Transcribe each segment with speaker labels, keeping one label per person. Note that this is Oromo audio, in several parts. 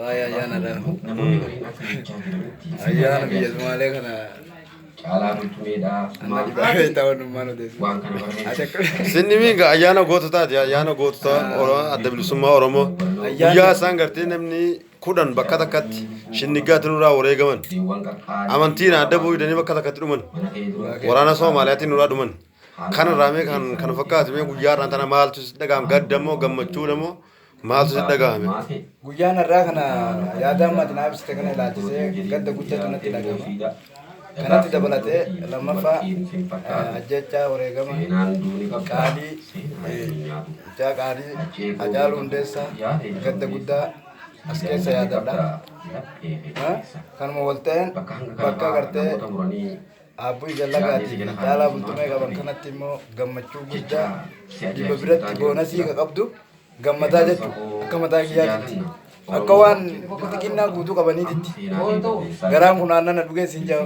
Speaker 1: ayyaana dha. Ayyaana biyya Sumaalee kana amma dhibaabee ta'uu dhummaan odeessu.
Speaker 2: Sinni ayyaana goototaati. Ayyaana gootota adda bilisummaa Oromoo. Guyyaa isaan gartee namni kudhan bakka takkatti shinnigaatti nurraa wareegaman. Amantiin adda bu'uudhanii bakka takkatti dhuman. Waraana Soomaaliyaatiin nurraa dhuman. Kana raamee kan fakkaatu guyyaa irraan tana maaltu si dhagahame? Gaddamoo gammachuudhamoo maaltu si dhagahame?
Speaker 1: Guyyaan irraa kana yaada ammaati naaf ibsite kana ilaalchisee gadda guddatu natti dhagahama. Kanatti dabalatee lammaffaa ajjechaa wareegama qaalii ijaa qaalii Hacaaluu Hundeessaa gadda guddaa as keessa yaadadha. Kanuma walta'een bakka gartee Abbuu Jallagaati Caalaa Bultumee qaban kanatti immoo gammachuu guddaa dhiba biratti boonasii ka qabdu gammadaa jechuudha. Akka mataa kiyyaatti akka waan xixiqqinaa guutuu qabaniititti garaan kun aannan dhugee siin jahu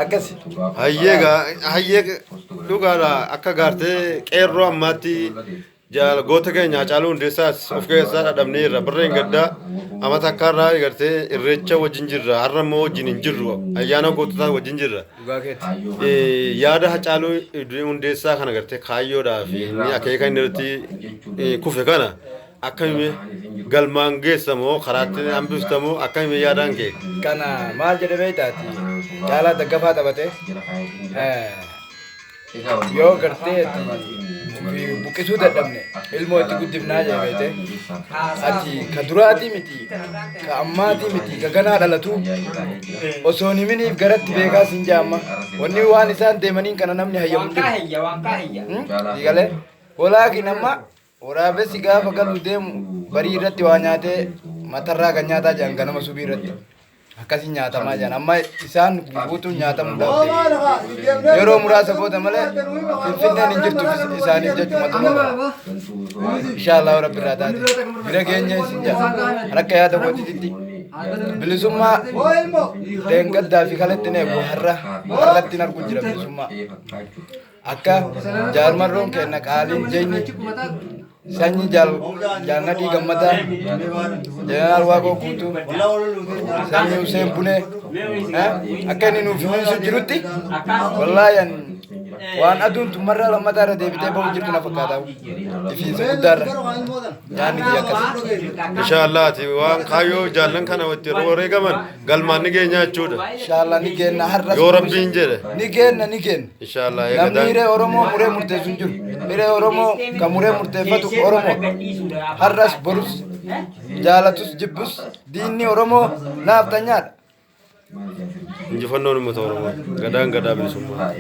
Speaker 1: akkas.
Speaker 2: Hayyee dhugaadha akka gaartee qeerroo ammaatti goota keenya Hacaaluu Hundeessaas of keessaa dhadhabnee irra barreen gaddaa amata akka irraa gartee irreecha wajjin jirra. Har'a immoo wajjin hin jirru. Ayyaana goototaa wajjin jirra. Yaada Hacaaluu Hundeessaa kana gartee kaayyoodhaa fi akeeka inni irratti kufe kana akkamii galmaan geessamoo karaatti hambistamoo akkamii yaadaan kee?
Speaker 1: Kana maal jedhe beektaati? Caalaa Daggafaa taphatee yoo gartee buqqisuu dadhabne ilmoo itti guddifnaa jedhamete ati ka duraatii miti ka ammaatii miti ka ganaa dhalatu osoo himiniif garatti beekaa siin jaamma wanni waan isaan deemaniin kana namni hayyamu digalee walaakin amma waraabessi gaafa galuu deemu barii irratti waa nyaatee matarraa kan nyaataa jiran ganama subii irratti akkasii nyaatamaa jiran amma isaan guutuun nyaatamu dhaabde yeroo muraasa booda malee finfinneen hin jirtu isaaniif jechuma xumura inshaallah rabbi irraa taate bira keenya isin jaa akka yaada kootitti bilisummaa deengaddaa fi kalatti neebu harratti nargu jira bilisummaa akka jaarmarroon kenna qaaliin jeenyi sanyi jaalnadii gammadaa jeneraal Waaqoo Guutuu sanyi Huseen Bunee akka inni nuuf himuu jirutti wallaahi waan aduun tummarraa lammataa irra deebitee bahu jirtu na fakkaata ifiinsa guddaarra nyaanni kiyya akkas.
Speaker 2: Inshaallahti waan kaayyoo jaallan kana watti wareegaman galmaan ni geenya jechuudha.
Speaker 1: Inshallah ni geenna har'as
Speaker 2: yoo rabbiin jedhe
Speaker 1: ni geenna.
Speaker 2: Inshallah
Speaker 1: namni hiree Oromoo muree murteessu hin jiru. Hiree Oromoo kan muree murteeffatu Oromoo har'as borus jaalatus jibbus diinni Oromoo naaf tanyaadha.
Speaker 2: Injifannoon uummata Oromoo gadaan gadaa bilisummaa.